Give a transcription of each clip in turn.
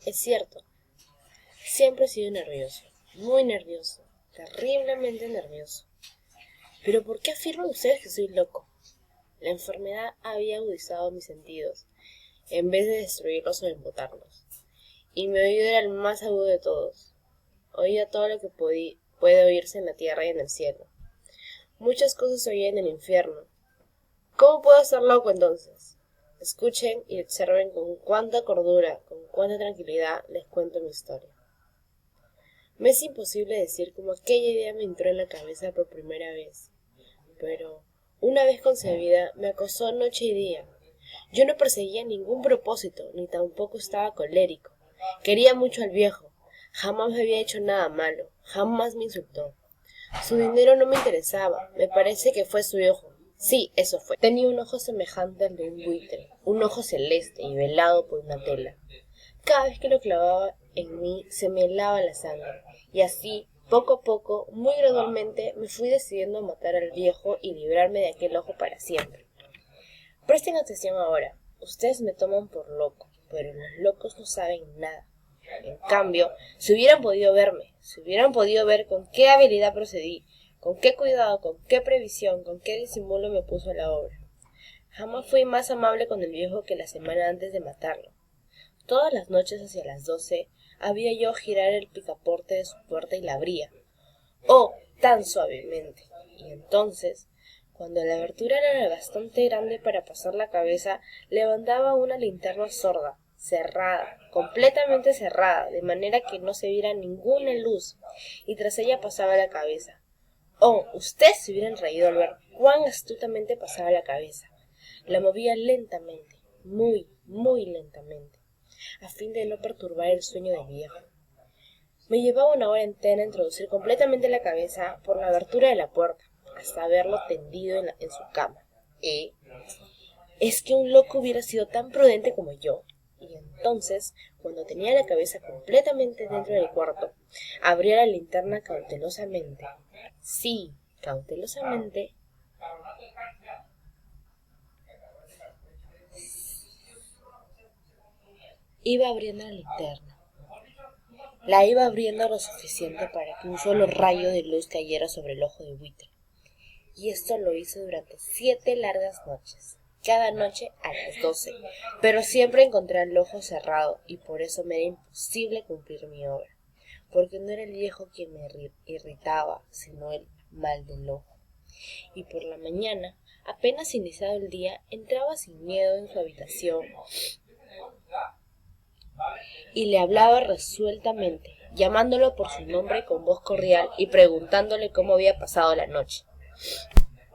Es cierto, siempre he sido nervioso, muy nervioso, terriblemente nervioso. Pero ¿por qué afirman ustedes que soy loco? La enfermedad había agudizado mis sentidos, en vez de destruirlos o embotarlos. Y mi oído era el más agudo de todos. Oía todo lo que puede oírse en la tierra y en el cielo. Muchas cosas se oían en el infierno. ¿Cómo puedo ser loco entonces? Escuchen y observen con cuánta cordura, con cuánta tranquilidad les cuento mi historia. Me es imposible decir cómo aquella idea me entró en la cabeza por primera vez, pero una vez concebida me acosó noche y día. Yo no perseguía ningún propósito, ni tampoco estaba colérico. Quería mucho al viejo. Jamás me había hecho nada malo, jamás me insultó. Su dinero no me interesaba, me parece que fue su ojo. Sí, eso fue. Tenía un ojo semejante al de un buitre, un ojo celeste y velado por una tela. Cada vez que lo clavaba en mí se me helaba la sangre, y así, poco a poco, muy gradualmente, me fui decidiendo a matar al viejo y librarme de aquel ojo para siempre. Presten atención ahora. Ustedes me toman por loco, pero los locos no saben nada. En cambio, si hubieran podido verme, si hubieran podido ver con qué habilidad procedí, con qué cuidado, con qué previsión, con qué disimulo me puso a la obra. Jamás fui más amable con el viejo que la semana antes de matarlo. Todas las noches hacia las 12 había yo girar el picaporte de su puerta y la abría. ¡Oh, tan suavemente! Y entonces, cuando la abertura era bastante grande para pasar la cabeza, levantaba una linterna sorda, cerrada, completamente cerrada, de manera que no se viera ninguna luz, y tras ella pasaba la cabeza. Oh, ustedes se hubieran reído al ver cuán astutamente pasaba la cabeza. La movía lentamente, muy, muy lentamente, a fin de no perturbar el sueño del viejo. Me llevaba una hora entera introducir completamente la cabeza por la abertura de la puerta, hasta verlo tendido en su cama. Es que un loco hubiera sido tan prudente como yo. Y entonces, cuando tenía la cabeza completamente dentro del cuarto, abría la linterna cautelosamente. Sí, cautelosamente. Iba abriendo la linterna. La iba abriendo lo suficiente para que un solo rayo de luz cayera sobre el ojo de buitre. Y esto lo hice durante 7 largas noches, cada noche a las 12, pero siempre encontré el ojo cerrado y por eso me era imposible cumplir mi obra, porque no era el viejo quien me irritaba, sino el mal del ojo. Y por la mañana, apenas iniciado el día, entraba sin miedo en su habitación y le hablaba resueltamente, llamándolo por su nombre con voz cordial y preguntándole cómo había pasado la noche.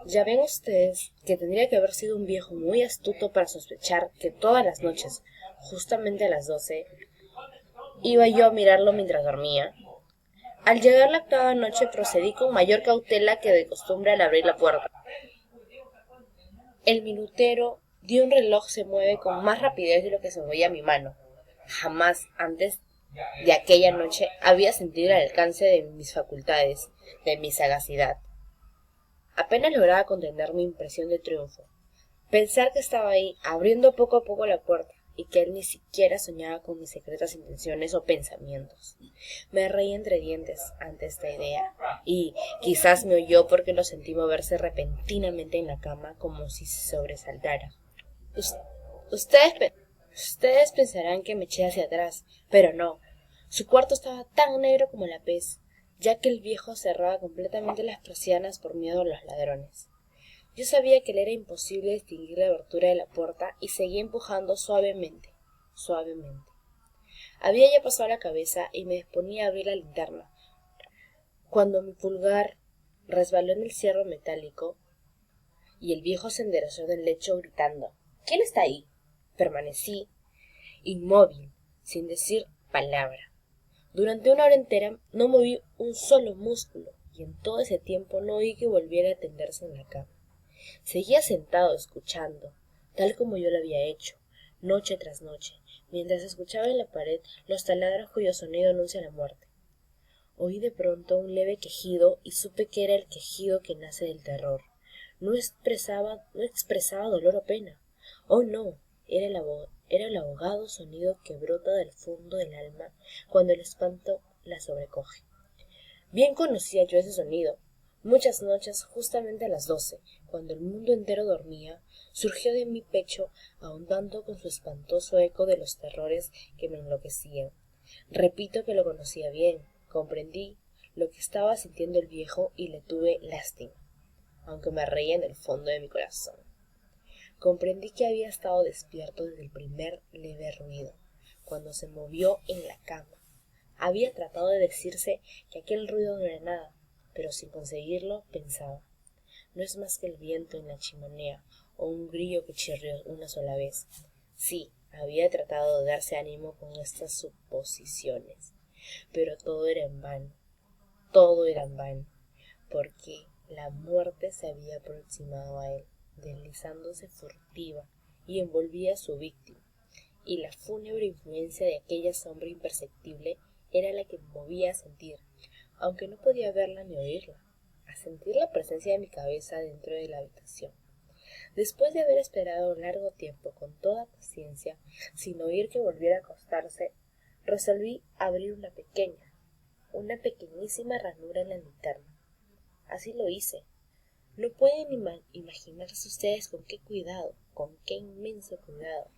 Ya ven ustedes que tendría que haber sido un viejo muy astuto para sospechar que todas las noches, justamente a las 12, iba yo a mirarlo mientras dormía. Al llegar la octava noche procedí con mayor cautela que de costumbre al abrir la puerta. El minutero de un reloj se mueve con más rapidez de lo que se movía mi mano. Jamás antes de aquella noche había sentido el alcance de mis facultades, de mi sagacidad. Apenas lograba contener mi impresión de triunfo. Pensar que estaba ahí, abriendo poco a poco la puerta, y que él ni siquiera soñaba con mis secretas intenciones o pensamientos. Me reí entre dientes ante esta idea, y quizás me oyó porque lo sentí moverse repentinamente en la cama como si se sobresaltara. Ustedes pensarán que me eché hacia atrás, pero no. Su cuarto estaba tan negro como la pez, ya que el viejo cerraba completamente las persianas por miedo a los ladrones. Yo sabía que le era imposible distinguir la abertura de la puerta y seguía empujando suavemente, suavemente. Había ya pasado la cabeza y me disponía a abrir la linterna, cuando mi pulgar resbaló en el cierre metálico y el viejo se enderezó del lecho gritando: ¿Quién está ahí? Permanecí inmóvil, sin decir palabra. Durante una hora entera no moví un solo músculo y en todo ese tiempo no oí que volviera a tenderse en la cama. Seguía sentado escuchando, tal como yo lo había hecho, noche tras noche, mientras escuchaba en la pared los taladros cuyo sonido anuncia la muerte. Oí de pronto un leve quejido y supe que era el quejido que nace del terror. No expresaba dolor o pena. Oh no, era era el ahogado sonido que brota del fondo del alma cuando el espanto la sobrecoge. Bien conocía yo ese sonido. Muchas noches, justamente a las 12, cuando el mundo entero dormía, surgió de mi pecho ahondando con su espantoso eco de los terrores que me enloquecían. Repito que lo conocía bien, comprendí lo que estaba sintiendo el viejo y le tuve lástima, aunque me reía en el fondo de mi corazón. Comprendí que había estado despierto desde el primer leve ruido, cuando se movió en la cama. Había tratado de decirse que aquel ruido no era nada, pero sin conseguirlo pensaba: no es más que el viento en la chimenea o un grillo que chirrió una sola vez. Sí, había tratado de darse ánimo con estas suposiciones, pero todo era en vano, porque la muerte se había aproximado a él, deslizándose furtiva, y envolvía a su víctima, y la fúnebre influencia de aquella sombra imperceptible era la que me movía a sentir, aunque no podía verla ni oírla, a sentir la presencia de mi cabeza dentro de la habitación. Después de haber esperado largo tiempo con toda paciencia, sin oír que volviera a acostarse, resolví abrir una pequeñísima ranura en la linterna. Así lo hice. No pueden imaginarse ustedes con qué inmenso cuidado,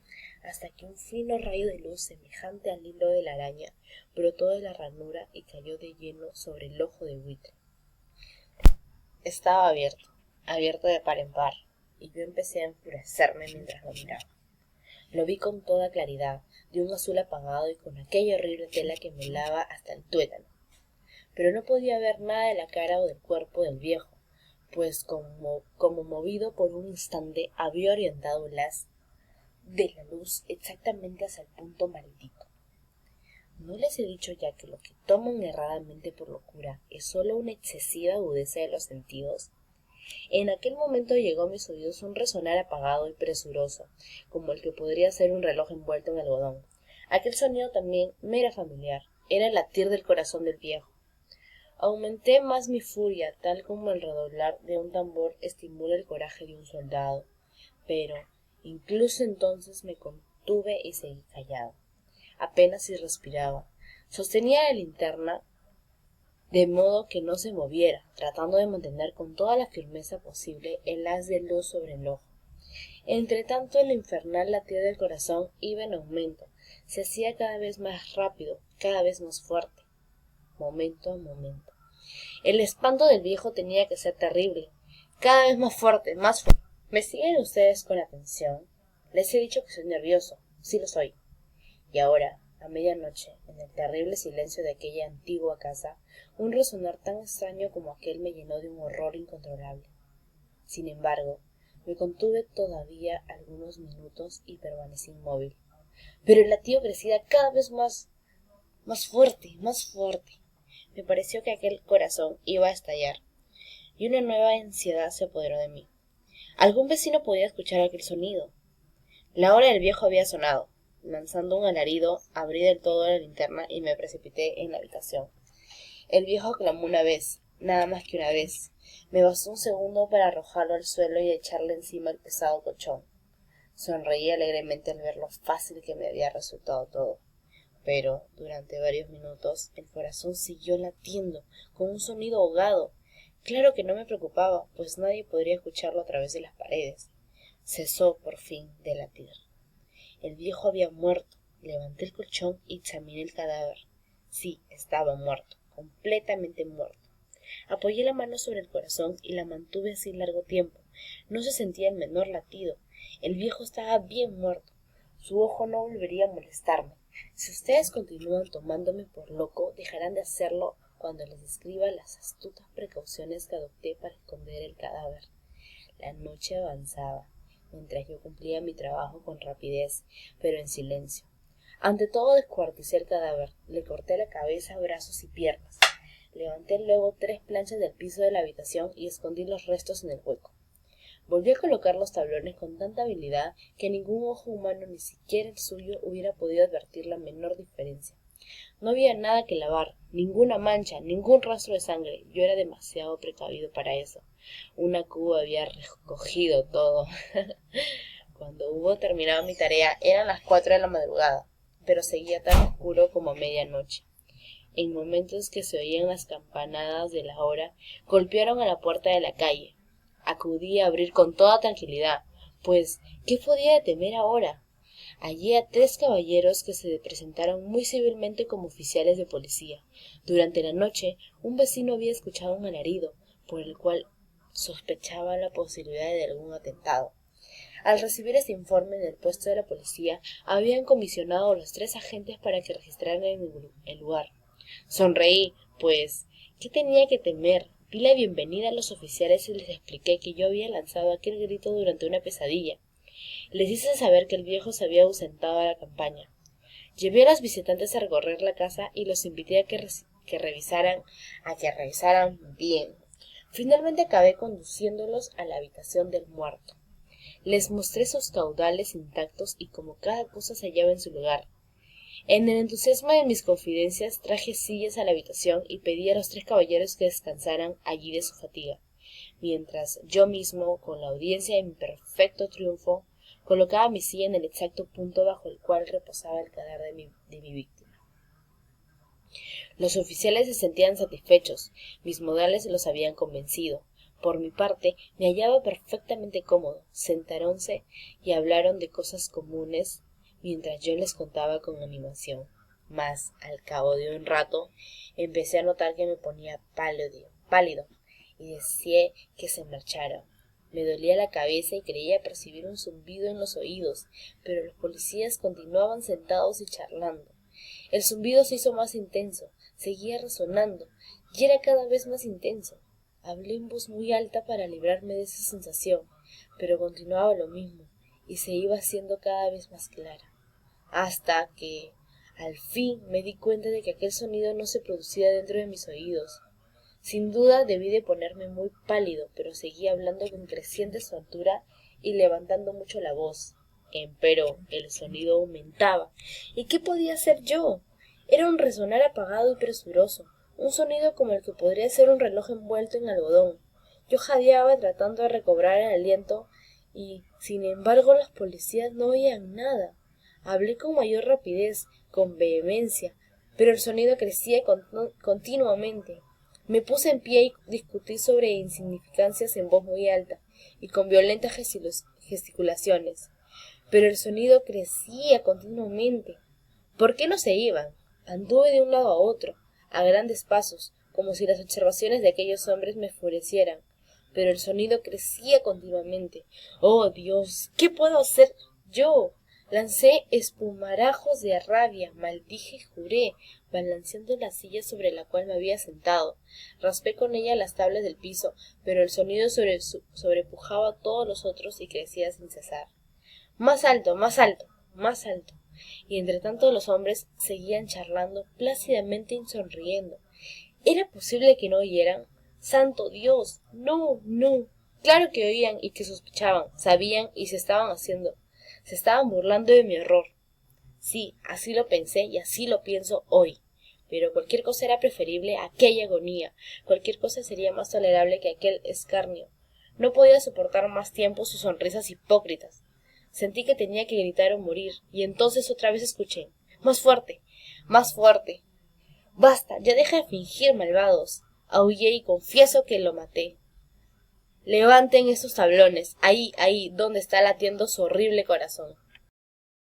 hasta que un fino rayo de luz semejante al hilo de la araña brotó de la ranura y cayó de lleno sobre el ojo de buitre. Estaba abierto de par en par, y yo empecé a enfurecerme mientras lo miraba. Lo vi con toda claridad, de un azul apagado y con aquella horrible tela que me helaba hasta el tuétano. Pero no podía ver nada de la cara o del cuerpo del viejo, pues como movido por un instante había orientado el haz de la luz exactamente hacia el punto maldito. ¿No les he dicho ya que lo que toman erradamente por locura es sólo una excesiva agudeza de los sentidos? En aquel momento llegó a mis oídos un resonar apagado y presuroso, como el que podría ser un reloj envuelto en algodón. Aquel sonido también me era familiar, era el latir del corazón del viejo. Aumenté más mi furia, tal como el redoblar de un tambor estimula el coraje de un soldado, pero incluso entonces me contuve y seguí callado. Apenas si respiraba. Sostenía la linterna de modo que no se moviera, tratando de mantener con toda la firmeza posible el haz de luz sobre el ojo. Entretanto, el infernal latir del corazón iba en aumento, se hacía cada vez más rápido, cada vez más fuerte, momento a momento. El espanto del viejo tenía que ser terrible, cada vez más fuerte, más fuerte. ¿Me siguen ustedes con atención? Les he dicho que soy nervioso, sí lo soy. Y ahora, a medianoche, en el terrible silencio de aquella antigua casa, un resonar tan extraño como aquel me llenó de un horror incontrolable. Sin embargo, me contuve todavía algunos minutos y permanecí inmóvil. Pero el latido crecía cada vez más fuerte, más fuerte. Me pareció que aquel corazón iba a estallar, y una nueva ansiedad se apoderó de mí. Algún vecino podía escuchar aquel sonido. La hora del viejo había sonado. Lanzando un alarido, abrí del todo la linterna y me precipité en la habitación. El viejo clamó una vez, nada más que una vez. Me bastó un segundo para arrojarlo al suelo y echarle encima el pesado colchón. Sonreí alegremente al ver lo fácil que me había resultado todo. Pero, durante varios minutos, el corazón siguió latiendo, con un sonido ahogado. Claro que no me preocupaba, pues nadie podría escucharlo a través de las paredes. Cesó, por fin, de latir. El viejo había muerto. Levanté el colchón y examiné el cadáver. Sí, estaba muerto, completamente muerto. Apoyé la mano sobre el corazón y la mantuve así largo tiempo. No se sentía el menor latido. El viejo estaba bien muerto. Su ojo no volvería a molestarme. Si ustedes continúan tomándome por loco, dejarán de hacerlo cuando les describa las astutas precauciones que adopté para esconder el cadáver. La noche avanzaba, mientras yo cumplía mi trabajo con rapidez, pero en silencio. Ante todo descuarticé el cadáver, le corté la cabeza, brazos y piernas. Levanté luego 3 planchas del piso de la habitación y escondí los restos en el hueco. Volví a colocar los tablones con tanta habilidad que ningún ojo humano, ni siquiera el suyo, hubiera podido advertir la menor diferencia. No había nada que lavar, ninguna mancha, ningún rastro de sangre. Yo era demasiado precavido para eso. Una cuba había recogido todo. Cuando hubo terminado mi tarea eran las 4 de la madrugada, pero seguía tan oscuro como medianoche. En momentos que se oían las campanadas de la hora, golpearon a la puerta de la calle. Acudí a abrir con toda tranquilidad, pues ¿qué podía temer ahora? Hallé a 3 caballeros que se presentaron muy civilmente como oficiales de policía. Durante la noche, un vecino había escuchado un alarido, por el cual sospechaba la posibilidad de algún atentado. Al recibir este informe del puesto de la policía, habían comisionado a los 3 agentes para que registraran el lugar. Sonreí, pues, ¿qué tenía que temer? Di la bienvenida a los oficiales y les expliqué que yo había lanzado aquel grito durante una pesadilla. Les hice saber que el viejo se había ausentado a la campaña. Llevé a los visitantes a recorrer la casa y los invité a que revisaran bien. Finalmente acabé conduciéndolos a la habitación del muerto. Les mostré sus caudales intactos y como cada cosa se hallaba en su lugar. En el entusiasmo de mis confidencias traje sillas a la habitación y pedí a los 3 caballeros que descansaran allí de su fatiga, mientras yo mismo, con la audiencia de mi perfecto triunfo, colocaba mi silla en el exacto punto bajo el cual reposaba el cadáver de mi víctima. Los oficiales se sentían satisfechos, mis modales los habían convencido. Por mi parte, me hallaba perfectamente cómodo. Sentaronse y hablaron de cosas comunes, mientras yo les contaba con animación. Mas, al cabo de un rato, empecé a notar que me ponía pálido, y deseé que se marchara. Me dolía la cabeza y creía percibir un zumbido en los oídos, pero los policías continuaban sentados y charlando. El zumbido se hizo más intenso, seguía resonando, y era cada vez más intenso. Hablé en voz muy alta para librarme de esa sensación, pero continuaba lo mismo, y se iba haciendo cada vez más clara, hasta que, al fin, me di cuenta de que aquel sonido no se producía dentro de mis oídos. Sin duda debí de ponerme muy pálido, pero seguía hablando con creciente soltura y levantando mucho la voz. Empero el sonido aumentaba. ¿Y qué podía hacer yo? Era un resonar apagado y presuroso, un sonido como el que podría ser un reloj envuelto en algodón. Yo jadeaba tratando de recobrar el aliento y, sin embargo, los policías no oían nada. Hablé con mayor rapidez, con vehemencia, pero el sonido crecía continuamente. Me puse en pie y discutí sobre insignificancias en voz muy alta y con violentas gesticulaciones. Pero el sonido crecía continuamente. ¿Por qué no se iban? Anduve de un lado a otro, a grandes pasos, como si las observaciones de aquellos hombres me enfurecieran. Pero el sonido crecía continuamente. ¡Oh, Dios! ¿Qué puedo hacer yo? Lancé espumarajos de rabia, maldije y juré, balanceando la silla sobre la cual me había sentado. Raspé con ella las tablas del piso, pero el sonido sobrepujaba a todos los otros y crecía sin cesar. Más alto, más alto, más alto. Y entre tanto los hombres seguían charlando plácidamente y sonriendo. ¿Era posible que no oyeran? ¡Santo Dios! No, no. Claro que oían y que sospechaban, sabían y se estaban burlando de mi horror. Sí, así lo pensé y así lo pienso hoy. Pero cualquier cosa era preferible a aquella agonía. Cualquier cosa sería más tolerable que aquel escarnio. No podía soportar más tiempo sus sonrisas hipócritas. Sentí que tenía que gritar o morir, y entonces otra vez escuché. ¡Más fuerte! ¡Más fuerte! ¡Basta! ¡Ya deja de fingir, malvados! Aullé y confieso que lo maté. Levanten esos tablones, ahí, donde está latiendo su horrible corazón.